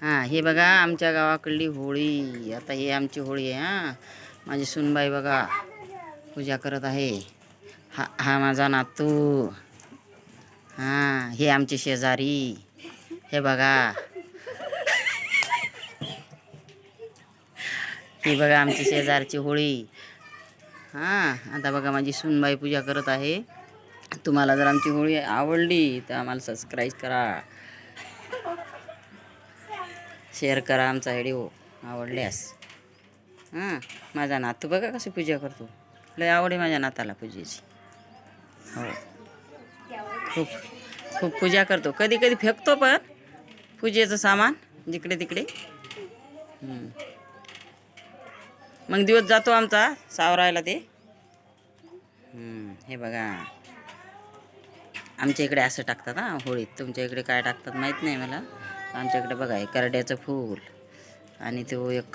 हां, हे बघा आमच्या गावाकडली होळी. आता ही आमची होळी आहे. हां, माझी सुनबाई बघा पूजा करत आहे. हा हा माझा नातू. हां, हे आमचे शेजारी. हे बघा, ही बघा आमची शेजारची होळी. हां, आता बघा माझी सुनबाई पूजा करत आहे. तुम्हाला जर आमची होळी आवडली तर आम्हाला सबस्क्राईब करा, शेअर करा आमचा व्हिडिओ आवडल्यास. हां, माझा नातू बघा कशी पूजा करतो. लय आवड आहे माझ्या नाताला पूजेची. हो, खूप खूप पूजा करतो. कधी कधी फेकतो पण पूजेचं सामान जिकडे तिकडे. मग दिवस जातो आमचा सावरायला ते. हे बघा आमच्या इकडे असं टाकतात हां होळीत. तुमच्या इकडे काय टाकतात माहीत नाही मला. आमच्या इकडे बघा हे करड्याचं फूल आणि तो एक